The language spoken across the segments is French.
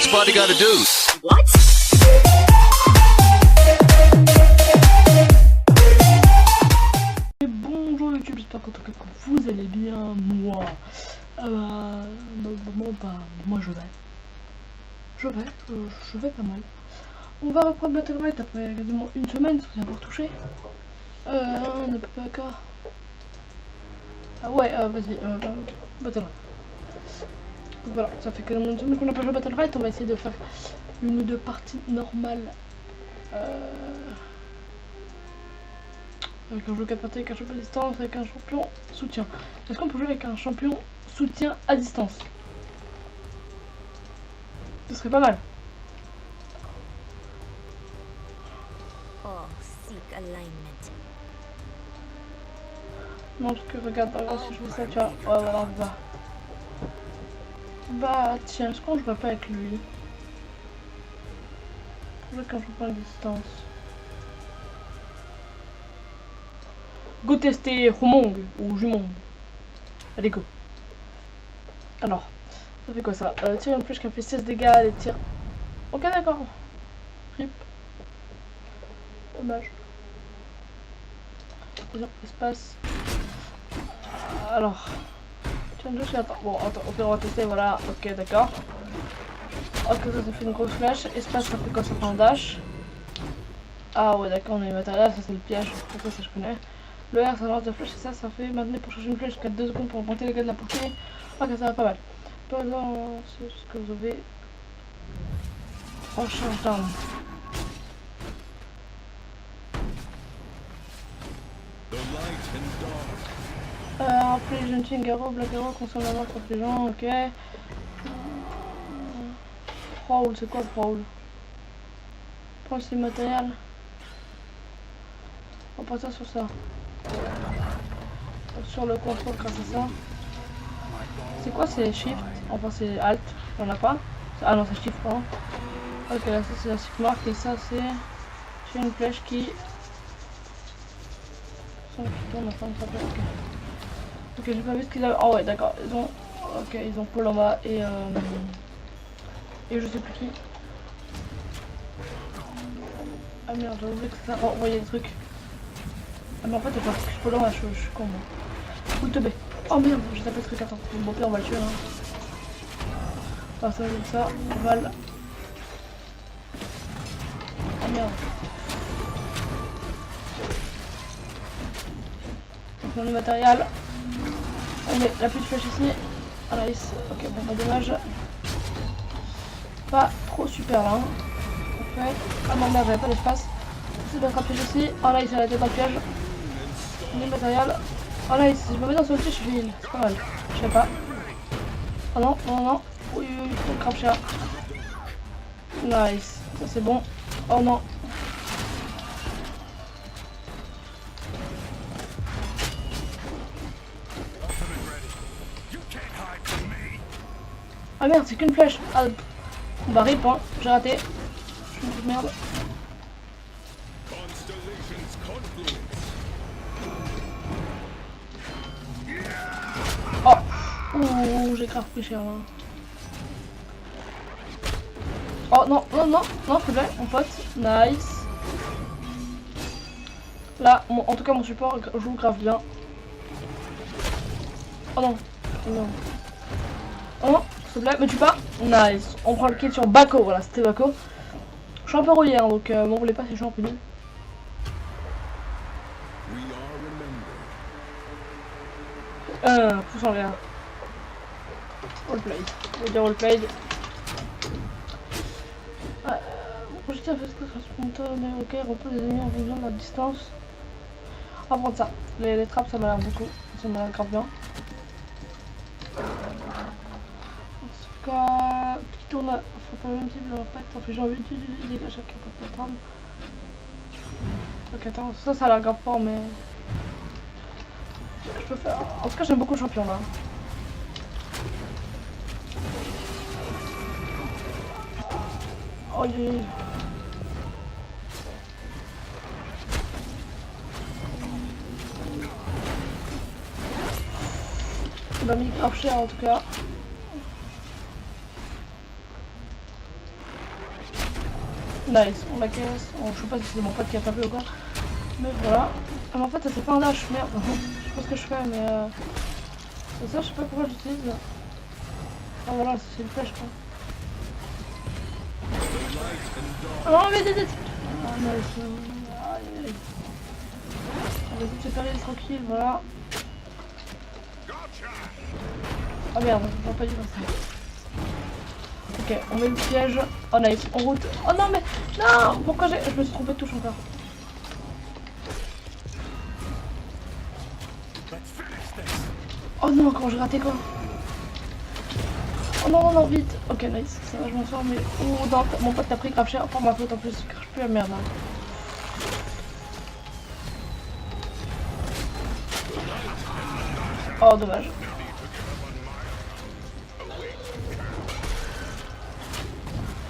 what Spotty gotta do. What? Bonjour YouTube, j'espère qu'en tout cas vous allez bien. Moi, moi je vais pas mal. On va reprendre Battle Royale après quasiment une semaine sans y avoir touché. On ne peut pas encore. Ah ouais, vas-y, Battle Royale. Voilà, ça fait quasiment une semaine qu'on n'a pas joué à Battle Royale. On va essayer de faire une ou deux parties normales. Avec un jeu 4 parties, avec un champion à distance, avec un champion soutien. Est-ce qu'on peut jouer avec un champion soutien à distance? Ce serait pas mal. Oh, seek alignment. Non, parce que regarde, par exemple, si je fais ça, tu vois. Ouais, voilà, on va. Bah, tiens, est-ce qu'on jouerait pas avec lui? Avec un champion à distance. Go tester Humong ou Jumong. Allez go. Alors, ça fait quoi ça? Tire une flèche qui a fait 16 dégâts, les tirs. Ok d'accord. Rip. Dommage. Espace. Alors. Tiens, je suis attends. Bon, attends, ok, on va tester, voilà. Ok, d'accord. Ok, ça fait une grosse flèche. Espace, ça fait quoi? Ça fait un dash. Ah ouais, d'accord, on a eu matériel, ça c'est le piège. Pourquoi ça je connais. Le R ça lance de flèche et ça fait maintenir pour charger une flèche jusqu'à 2 secondes pour augmenter les dégâts de la portée. Ok, ça va pas mal. Pendant ce que vous avez en charge d'armes. Après les jeunes Garo, Black Arrow consomme la mort contre les gens, ok. Prowl, c'est quoi Prowl? Prends ces matériels. On va passer sur ça. Sur le contrôle grâce à ça. C'est quoi? C'est shift? Enfin c'est alt, on a pas. Ah non c'est shift pardon. Ok là ça c'est la shift marque et ça c'est une flèche qui tourne enfin ça peut. Ok j'ai pas vu ce qu'ils avaient. Oh ouais d'accord ils ont. Ok ils ont Paul en bas et je sais plus qui. Ah merde j'ai oublié que ça envoyait des trucs. Ah mais en fait attends je suis Paul en bas, je suis con moi. Ou teubé. Oh merde, j'ai tapé ce truc, attends. Bon, on va le tuer hein. Ah, ça, comme ça, on va le. Oh merde. On prend le matériel. On met la petite flèche ici. Ah, nice. Ok, bon, pas dommage. Pas trop super là. Hein. Parfait. Ah non, merde, j'avais pas d'espace. C'est bien un piège ici. Ah, là, il s'est arrêté dans le piège. On met le matériel. Oh là, si je me mets dans ce outil, je suis heal. C'est pas mal. Je sais pas. Oh non, non, non. Oui, oui, faut le crap cher. Nice. Ça c'est bon. Oh non. Ah merde, c'est qu'une flèche. Ah, bah rip, hein. J'ai raté. Je suis une petite merde. Oh, ouh, j'ai grave pris cher là. Oh non, non, non, non, s'il te plaît, mon pote. Nice. Là, en tout cas, mon support joue grave bien. Oh non, non. Oh non, s'il te plaît, me tue pas. Nice. On prend le kill sur Bako, voilà, c'était Bako. Je suis un peu rouillé, hein, donc m'en voulez pas si je suis un peu nul. Pouce en l'air. Roleplay. On va dire roleplay. Projectile fait que ça spontané, ok, repose des ennemis en fonction de la distance. On va prendre ça. Les trappes ça m'a l'air beaucoup. Ça m'a l'air grave bien. En tout cas, qui tourne à. Faut pas le même type d'impact. En fait, j'ai envie d'utiliser des dégâts chacun pas de trame. Ok, attends, ça a l'air grave fort, mais. Je peux faire. En tout cas, j'aime beaucoup le champion là. Oh yeah. Il m'a mis grave cher en tout cas. Nice, on la caisse. Oh, je sais pas si c'est mon pote qui a tapé ou quoi. Mais voilà. Ah, mais en fait, ça c'est pas un dash, merde. Je sais pas ce que je fais, mais ça, je sais pas pourquoi j'utilise. Ah voilà, c'est une flèche quoi. Ah non, mais vite. Ah nice. Aïe, aïe. On va essayer de se faire tranquille, voilà. Ah merde, on va pas dire ça. Ok, on met le piège. Oh nice, on route. Oh non mais... Non. Pourquoi je me suis trompé de touche encore. Oh non, comment j'ai raté quoi. Oh non, non, vite. Ok, nice, ça va, je m'en sors, mais... Oh, non, mon pote t'a pris grave cher pour ma faute en plus, je crache plus la merde là. Oh, dommage.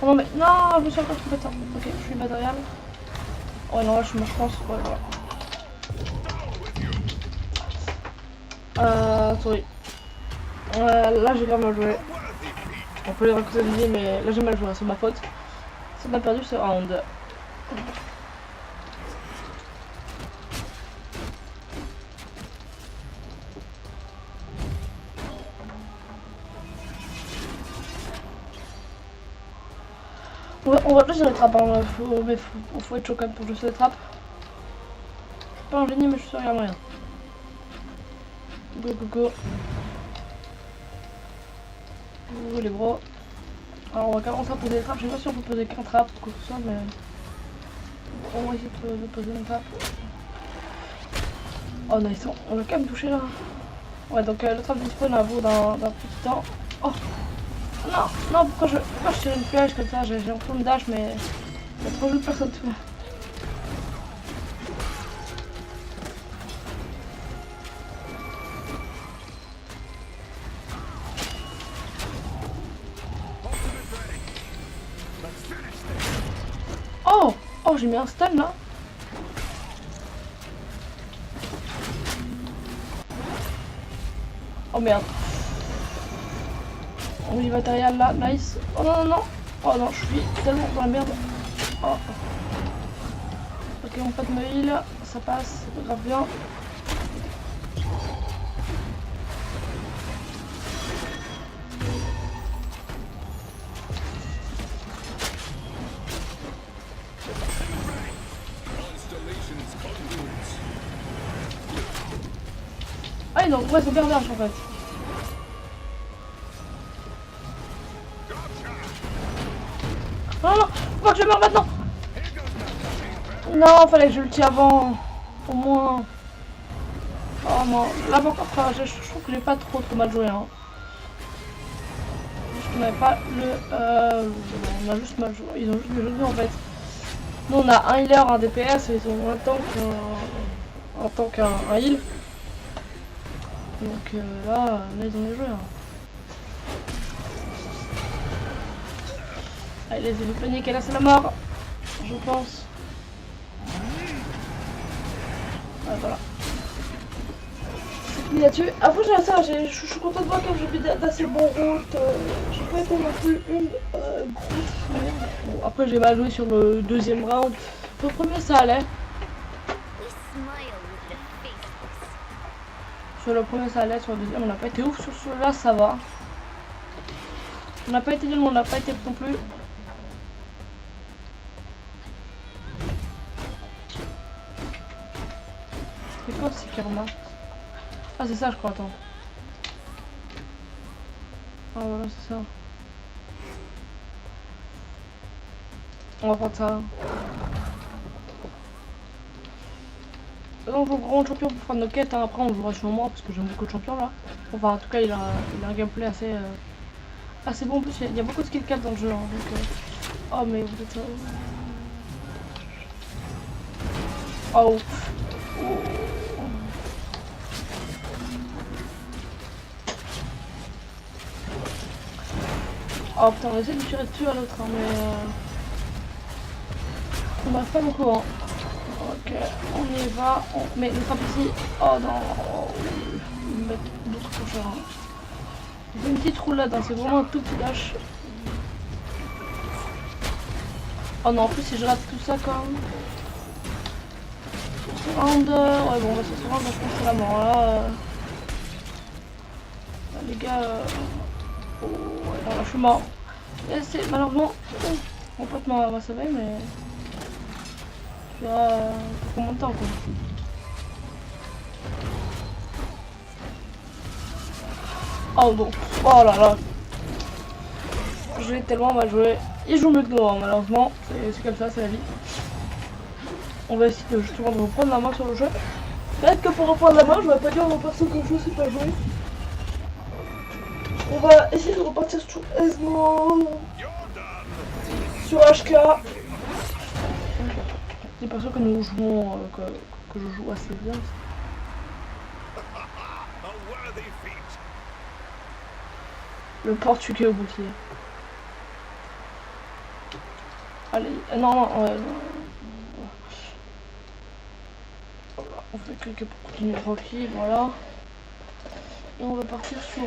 Oh non, mais... Non, je me suis encore trompé de temps. Ok, je suis matériel. Oh non, là, je suis mort, je pense. Ouais, voilà. Sorry. Là, j'ai grave mal joué. On peut les raconter de vie, mais là j'ai mal joué, c'est ma faute. Ça m'a perdu ce round. On va plus sur les trappes, hein. Faut être chaud quand même pour jouer sur les trappes. Je suis pas un génie, mais je suis sûr qu'il y a moyen. Go go go. Go les bros. Alors on va commencer à poser des trappes, je sais pas si on peut poser qu'un trappe ou quoi que ce soit, mais on va essayer de poser une trappe. Oh nice, on a quand même touché là. Ouais donc le trappe dispone à bout d'un petit temps. Oh non, non, pourquoi je tire une flèche comme ça, j'ai un peu de dash mais il y a trop de personnes dessus. Oh, oh j'ai mis un stun là. Oh merde. On y matériel là, nice. Oh non non non. Oh non, je suis tellement dans la merde. Oh. Ok, mon pote me heal, ça passe, c'est grave bien. Ah non, ouais, c'est bien large en fait. Non, non, faut pas que je meure maintenant. Non, fallait que je le tue avant. Au moins. Oh non, là par contre, je trouve que j'ai pas trop mal joué. Hein. Juste qu'on avait pas le. On a juste mal joué. Ils ont juste mal joué en fait. Nous on a un healer, un DPS et ils ont un tank, un heal. Donc là ils ont les joué. Hein. Allez, les élites paniques, et là c'est la mort. Je pense. Ah, voilà. C'est fini là-dessus. Après j'ai ça, je suis contente de voir que j'ai vu d'assez bons routes. J'ai pas été non plus une grosse merde. Bon, après j'ai mal joué sur le deuxième round. Le premier ça allait. Sur le premier ça allait, sur le deuxième on n'a pas été ouf, sur celui-là ça va. On n'a pas été nul, mais on n'a pas été non plus. C'est quoi ce karma? Ah c'est ça je crois, attends. Ah voilà c'est ça. On va prendre ça. On joue grand champion pour prendre nos quêtes, hein. Après on jouera sur moi parce que j'aime beaucoup de champions là. Enfin en tout cas il a un gameplay assez bon en plus, il y a beaucoup de skill cap dans le jeu. Hein, donc, oh mais vous êtes... Oh. Oh putain, on essaie de tirer dessus à l'autre, hein, mais on marche pas beaucoup. Hein. Ok, on y va, on met le frappe ici. Oh non, ils me mettent beaucoup trop cher. Hein. J'ai une petite roulade, hein. C'est vraiment un tout petit dash. Oh non, en plus si je rate tout ça quand même. Round, ouais bon, bah, ça sera round, je pense que c'est la mort. Là, les gars, oh, ouais, non, là, je suis mort. Et c'est malheureusement, mon pote m'a sauvé, mais tu vois, pour combien de temps quoi. Oh bon, oh là là. J'ai tellement mal joué. Il joue mieux que nous, hein, malheureusement. C'est comme ça, c'est la vie. On va essayer de justement de reprendre la main sur le jeu. Peut-être que pour reprendre la main, je vais pas dire aux personnes que je sais pas jouer. On va essayer de repartir sur Esmo, sur HK. Des personnes que nous jouons, que je joue assez bien. Le portugais au bouclier. Allez, non, non, ouais, non. On fait cliquer pour continuer tranquille, voilà. Et on va partir sur...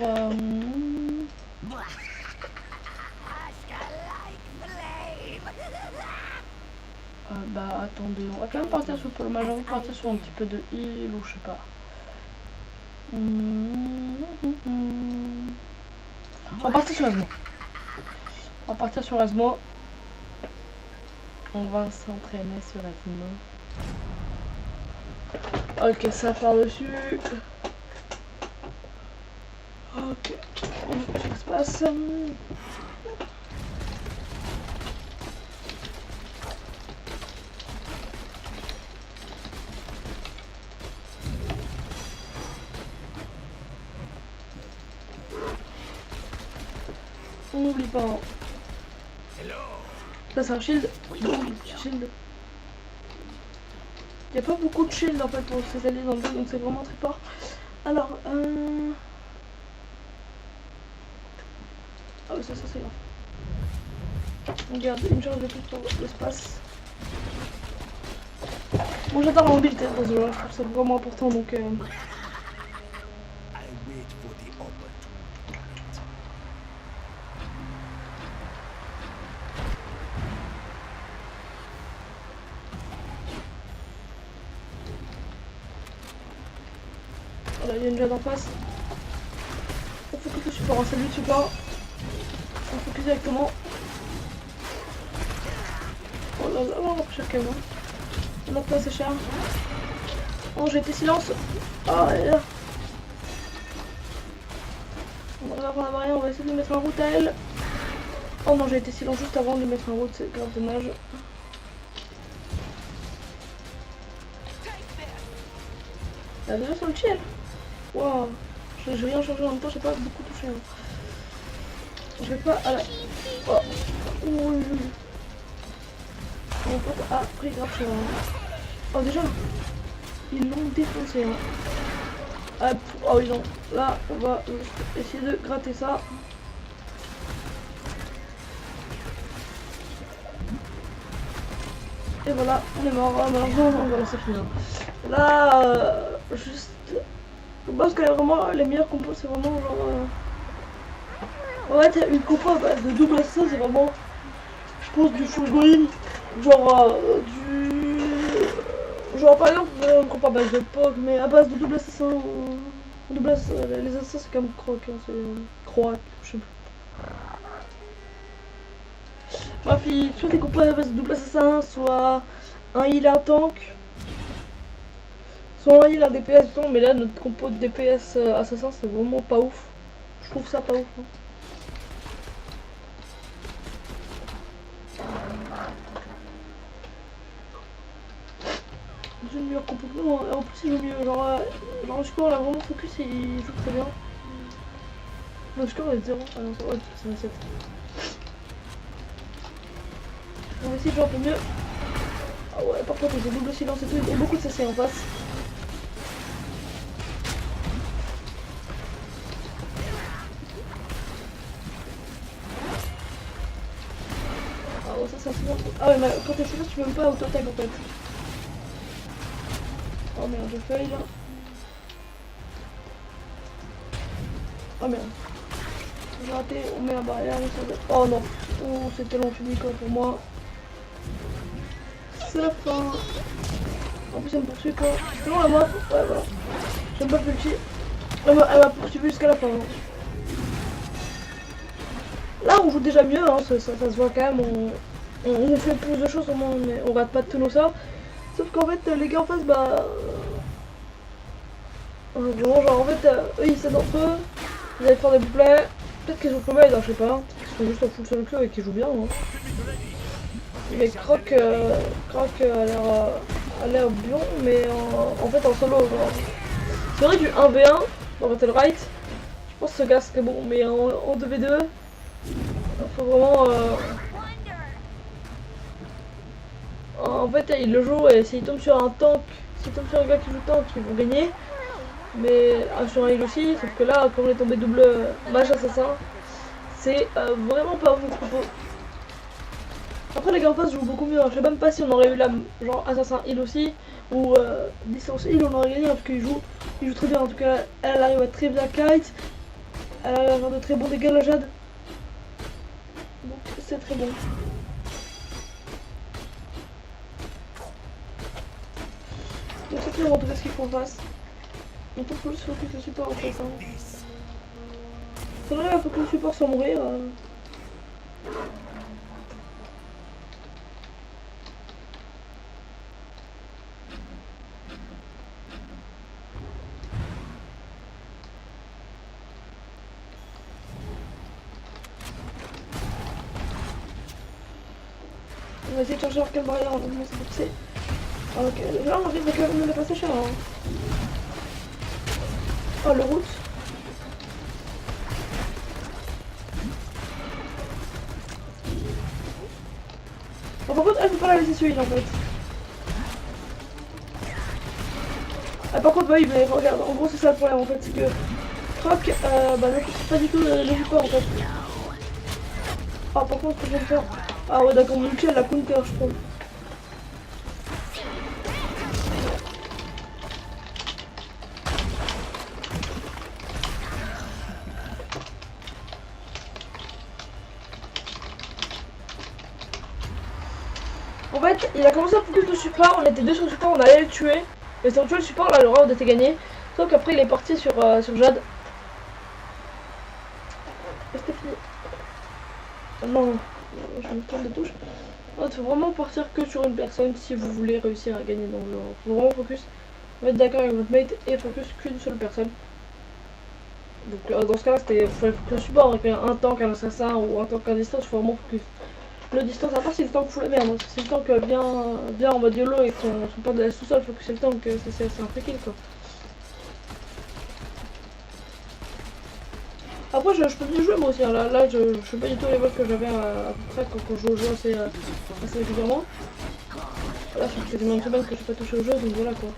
bah attendez, on va quand même partir sur le major, on va partir sur un petit peu de heal ou je sais pas. On va partir sur Asmo. On va partir sur Asmo. On va s'entraîner sur Asmo. Ok, ça part dessus. Ok, on va voir ce qui se passe. On n'oublie pas. Hein. Ça c'est un shield. Shield. Il n'y a pas beaucoup de shield en fait pour ces alliés dans le jeu, donc c'est vraiment très fort. Alors, ah oui, ça c'est grave. On garde une charge de plus pour l'espace. Bon, j'adore la mobilité dans ce jeu, je trouve ça vraiment important donc. Voilà, il y a une jade en face. On focus le support, hein, c'est lui le support. On focus directement. Oh là là, on va pris cher quand même. On a pas assez cher. Oh, j'ai été silence. Ah, et là. On va avoir la barrière, on va essayer de mettre en route à elle. Oh non, j'ai été silence juste avant de mettre en route, c'est grave dommage. Elle a déjà sur le chill. Waouh, j'ai rien changé en même temps, j'ai pas beaucoup touché. Hein. Je vais pas à la... Oh. Oui. Mon pote a pris grave cher. Oh déjà, ils l'ont défoncé. Hein. Hop, oh ils ont... Là, on va essayer de gratter ça. Et voilà, on est mort. Ah, malheureusement, voilà, c'est fini. Là, juste... Je pense que vraiment les meilleurs compos c'est vraiment genre en fait une compo à base de double assassin c'est vraiment je pense du full green genre genre par exemple une compo à base de POG mais à base de double assassin double assassin, les assassins c'est comme croc hein, c'est croate je sais plus. Bref puis soit des compos à base de double assassin soit un healer tank. Soit il a des DPS du temps, mais là notre compo de DPS assassin c'est vraiment pas ouf. Je trouve ça pas ouf. Hein. J'ai une meilleure compo que nous, hein. En plus il joue mieux. Genre le score là vraiment focus et il joue très bien. Le score est 0. Ah non, c'est un 7. On va essayer de jouer un peu mieux. Ah ouais, par contre, j'ai double silence et tout, il y a beaucoup de CC en face. Ah ouais, ça c'est un silence. Ah ouais, mais quand t'es silence, tu peux même pas auto-attaque en fait. Oh merde, je fail là. Oh merde. J'ai raté, on met la barrière. Oh non. Oh, c'était long fini quoi pour moi. c'est la fin. En plus, elle me poursuit pas. C'est bon, la moi. Ouais, voilà. J'aime pas le petit. Elle m'a poursuivi jusqu'à la fin. Là, on joue déjà mieux, hein. Ça se voit quand même. On fait plus de choses, on rate pas de tout nos sorts. Sauf qu'en fait, les gars en face, bah. Vraiment, genre, en fait, eux ils s'aident entre eux. Ils allaient faire des bouclets. Peut-être qu'ils ont plus mal, je sais pas. Peut-être qu'ils sont juste en full solo queue et qu'ils jouent bien. Hein. Mais Croc a l'air bien, mais en fait en solo. C'est vrai du 1v1 dans Battle Right, je pense que ce gars serait bon, mais en 2v2, il faut vraiment. En fait, il le joue et s'il tombe sur un tank, s'il tombe sur un gars qui joue tank, ils vont gagner. Mais sur un heal aussi, sauf que là, comme on est tombé double mage assassin, c'est vraiment pas mon propos. Après les gars en face jouent beaucoup mieux, hein. Je sais même pas si on aurait eu la genre assassin heal aussi ou distance heal on aurait gagné hein, parce qu'il joue très bien. En tout cas elle arrive à très bien kite, elle a de très bons dégâts la Jade. Donc c'est très bon. Donc c'est clairement tout ce qu'il faut en face. On peut plus focus le support en fait. Hein. C'est vrai, il faut que le support sans mourir. On va essayer de changer leur quelle barrière, donc ça peut passer. Ok, là on risque quand même de le passer cher. Hein. Oh le route. Oh, par contre elle peut pas la laisser suivre en fait. Ah, par contre oui mais regarde, en gros c'est ça le problème en fait, c'est que Croc bah ne pousse pas du tout le support en fait. Ah par contre ce que je vais faire. Ah ouais d'accord, mon ulti elle a counter je trouve. En fait, il a commencé à focus le support, on était deux sur le support, on allait le tuer. Mais si on tuait le support, là le round était gagné. Sauf qu'après il est parti sur Jade. C'était fini. Non, je me tourne de touche. Il faut vraiment partir que sur une personne si vous voulez réussir à gagner dans le jeu. Il faut vraiment focus, être d'accord avec votre mate et focus qu'une seule personne. Donc dans ce cas là, il fallait que le support avec un tank, un assassin ou un tank à distance, il faut vraiment focus. Le distance à part si le tank fout la merde, si le tank vient en mode YOLO et son pote de la sous-sol, faut que c'est le tank, c'est un free kill quoi. Après je peux bien jouer moi aussi, hein. Là je fais pas du tout les vols que j'avais à peu près quand je joue au jeu assez régulièrement. Là ça fait quasiment une semaine que je n'ai pas touché au jeu donc voilà quoi.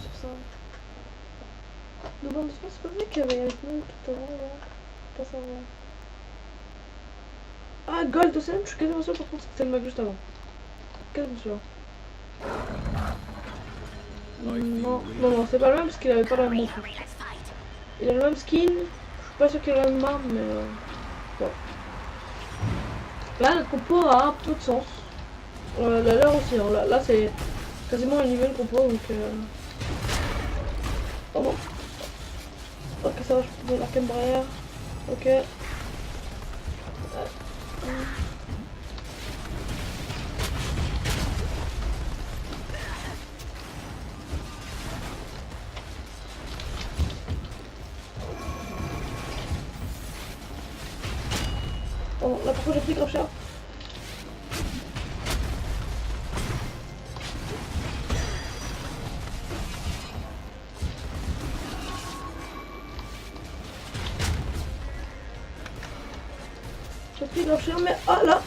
Sur ça. Demande, c'est pas vrai qu'il y avait avec nous tout avant là. Pas savoir. Ah, Gold aussi, je suis quasiment sûr par contre c'était le mec juste avant. Quasiment sûr. Non, c'est pas le même parce qu'il avait pas la même montre. Il a le même skin, je suis pas sûr qu'il a la même arme, mais bon. Là, le compo a un peu de sens. La leur aussi, hein. Là c'est quasiment un niveau de compo donc. Oh non. Ok, ça va, je peux marquer une barrière. Ok. Oh non, là par contre j'ai pris grave cher. J'ai pris grave cher, mais ah là.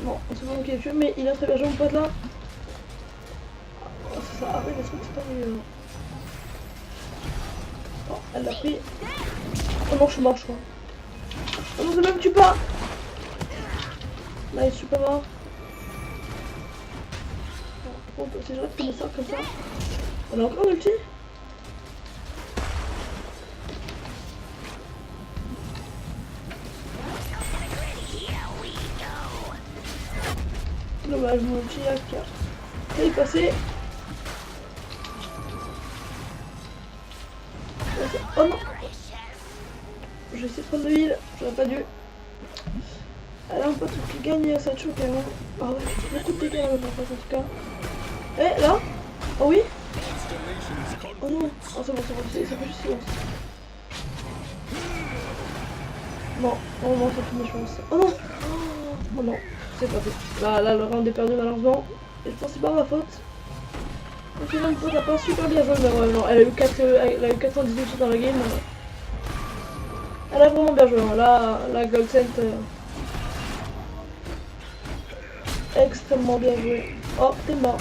Bon, c'est bon qu'il est tué, mais il a très bien joué mon pote là. Oh, ça arrête, est-ce que c'est pas mieux? Oh, elle l'a pris. Oh non, je suis mort, je crois. Oh non, c'est même tue pas. Là, il tue pas mort. contre, si j'arrête de me ça comme ça. On a encore un ulti. Dommage, mon ulti a 4. Ça est passé. Oh non! J'ai essayé de prendre de heal, j'aurais pas dû. Elle a un pote qui gagne cette choc quand même. Ah ouais, beaucoup de dégâts là maintenant en tout cas. Eh là? Oh oui? Oh non! Oh c'est bon, ça fait juste silence. Non, oh non, c'est fini je pense. Oh non! Oh non, c'est pas fait. Là, le round est perdu malheureusement. Et je pense que c'est pas ma faute. Donc là, une pote a pas super bien joué, mais vraiment, elle a eu 418 dans la game. Elle a vraiment bien joué, hein. Là, la Godsent, extrêmement bien joué. Oh, t'es mort.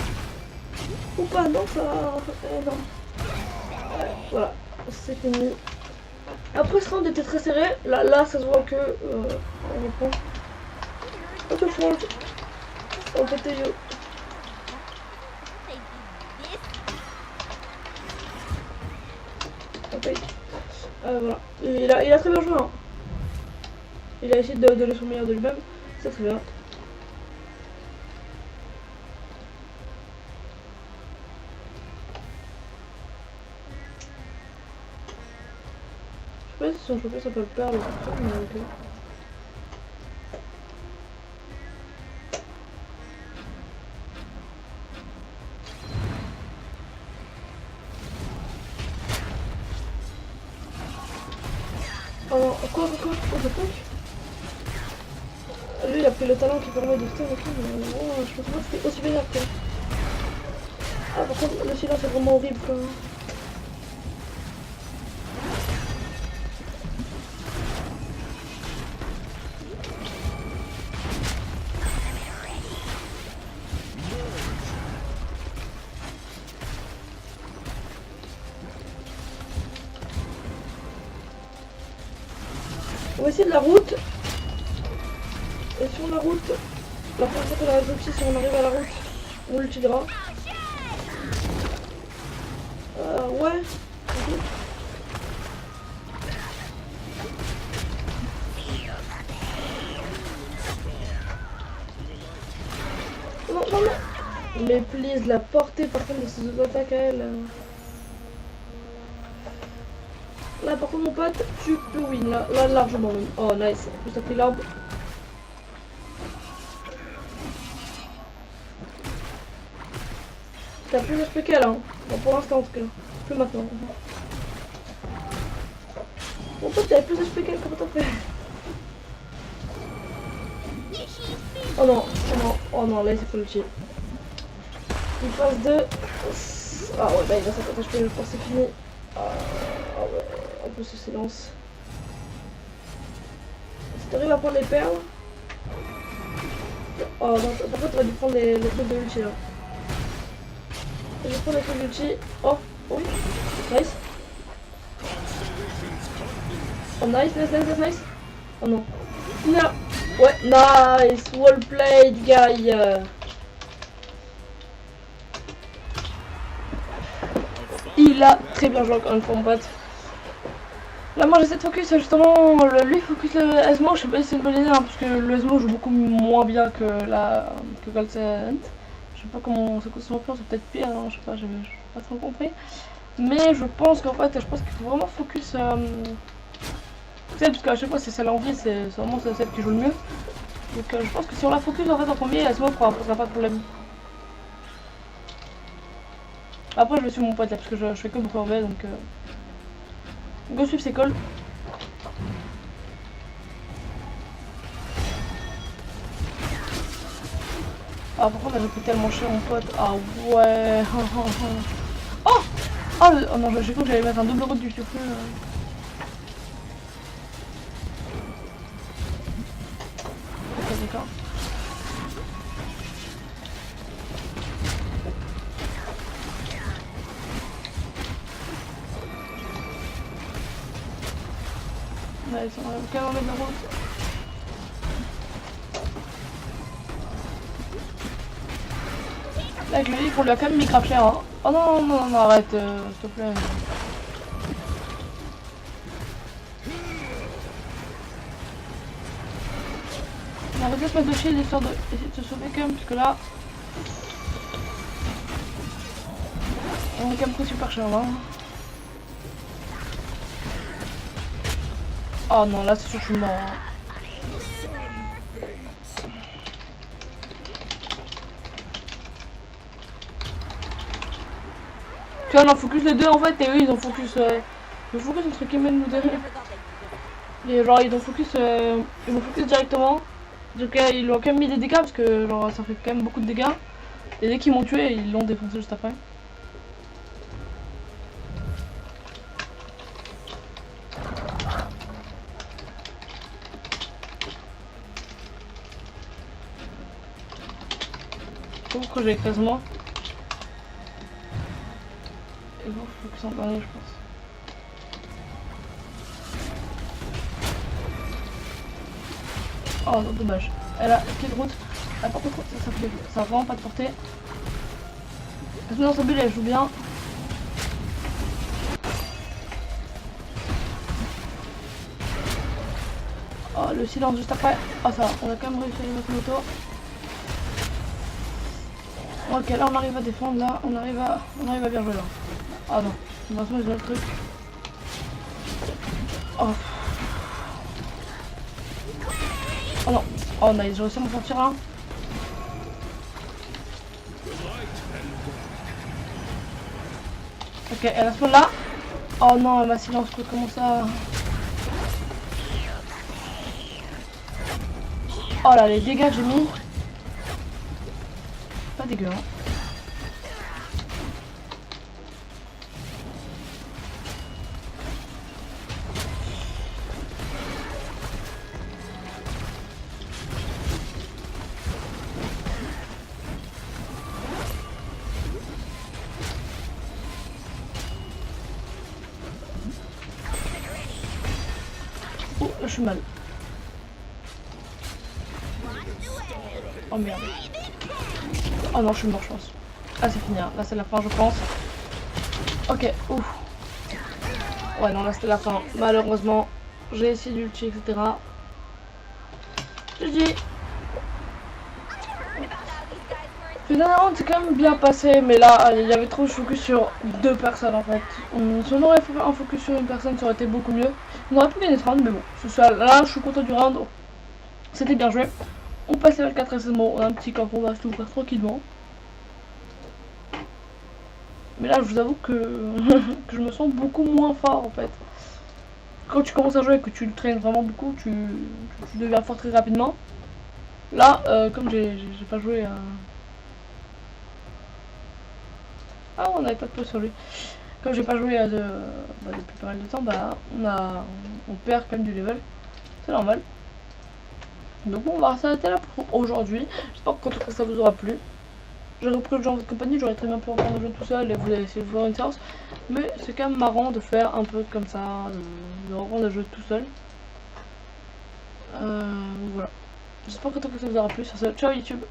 Ou pas, non, ça... non. Ouais, voilà, c'est fini. Après ce round était très serré. Là ça se voit que... on reprend. Oh, tu fous, oh, pété yo. Ok. Voilà. Il a très bien joué, hein. Il a essayé de donner son meilleur de lui-même. C'est très bien. Je sais pas si son champion s'appelle Perle ou tout ça, mais ok. Oh non, quoi, oh, j'attaque. Lui il a pris le talent qui permet de stun et tout, mais oh, je pense pas que c'était aussi vénère que... Ah par contre le silence est vraiment horrible quand même. On va essayer de la route. Et sur la route, la première fois qu'on arrive aussi, si on arrive à la route, on l'utilisera. Ouais. Okay. Non, non, non. Mais please, la portée par contre de ces deux attaques à elle. Là par contre mon pote, tu peux win là largement win. Oh nice, en plus t'as pris l'arbre. T'as plus d'HP qu'elle hein. Bon, pour l'instant en tout cas. Plus maintenant. Mon pote t'avais plus d'HP qu'elle, comment t'as fait? Oh non, oh non, oh non, là il s'est fait le chier. Il passe de... Ah ouais, bah il a 50 HP, je pense que c'est fini. Ah ouais, en plus ce silence. Si t'arrives à prendre les perles... Oh non, par contre t'aurais dû prendre les trucs de l'ulti là. Je vais prendre les trucs d'ulti. Oh, oui, nice. Oh nice, nice. Oh non. Non. Ouais, nice, well played guy. Il a très bien joué encore une fois mon pote. Là moi j'essaie de focus justement, lui focus le Esmo, je sais pas si c'est une bonne idée hein, parce que le Esmo joue beaucoup moins bien que Godsent. Je sais pas comment c'est quoi son plan, c'est peut-être pire, hein, je sais pas, j'ai pas trop compris. Mais je pense qu'en fait, je pense qu'il faut vraiment focus parce qu'à chaque fois c'est celle en vie, c'est vraiment celle qui joue le mieux. Donc je pense que si on la focus en fait en premier, Esmo fera pas de problème. Après je vais suivre mon pote là parce que je fais que beaucoup en V donc go suivre ses calls. Ah par contre elle a pris tellement cher mon pote. Ah ouais. Oh, oh non j'ai cru que j'allais mettre un double route du surfeu. Ok d'accord. Ouais, on va carrément mettre la route. Là, avec le livre, on lui a quand même mis grave cher. Hein. Oh non, non, non, non, arrête, s'il te plaît. On va arrêter de se mettre de shield histoire d'essayer de se sauver quand même, parce que là. On est quand même pris super cher là. Oh non, là c'est sûr que je suis mort. Hein. Tu vois, on en focus les deux en fait, et eux ils ont focus. Le focus entre guillemets nous deux. Et genre ils ont focus, ils m'ont focus directement. Donc ils lui ont quand même mis des dégâts parce que genre ça fait quand même beaucoup de dégâts. Et dès qu'ils m'ont tué, ils l'ont défoncé juste après. Pourquoi j'ai 13 mois. Et bon, faut que ça en parle, je pense. Oh non, dommage. Elle a pied de route. Ah, par contre, ça a vraiment pas de portée. Sinon, sa bulle elle joue bien. Oh, le silence juste après. Ah, ça va, on a quand même réussi à mettre moto. Ok, là on arrive à défendre, là on arrive à bien jouer là. Ah non, de toute façon ils ont le truc. Oh. Oh non, oh nice, j'ai réussi à m'en sortir là. Ok, elle a ce là. Oh non, elle m'a silence, comment ça. Oh là, les dégâts que j'ai mis. Pas dégueu, hein. Oh, je suis mal. Oh merde. Oh non, je suis mort, je pense. Ah, c'est fini, hein. Là c'est la fin, je pense. Ok, ouf. Ouais, non, là c'était la fin. Malheureusement, j'ai essayé d'ulti, etc. GG. Finalement, c'est quand même bien passé, mais là, il y avait trop de focus sur deux personnes en fait. Si on aurait fait un focus sur une personne, ça aurait été beaucoup mieux. On aurait pu gagner ce round, mais bon, là, je suis content du round. C'était bien joué. On passe level 4 et c'est bon, on a un petit camp, on va se faire tranquillement. Mais là, je vous avoue que, que je me sens beaucoup moins fort en fait. Quand tu commences à jouer et que tu le traînes vraiment beaucoup, tu deviens fort très rapidement. Là, comme j'ai pas joué à... Ah, on n'avait pas de pause sur lui. Comme j'ai pas joué depuis pas mal de temps, bah on perd quand même du level. C'est normal. Donc bon, on va s'arrêter là pour aujourd'hui. J'espère que ça vous aura plu. J'aurais repris le jeu en votre compagnie, j'aurais très bien pu reprendre le jeu tout seul et vous avez essayé de voir une séance. Mais c'est quand même marrant de faire un peu comme ça, de reprendre le jeu tout seul. Voilà. J'espère que ça vous aura plu. Sur ce, ciao YouTube.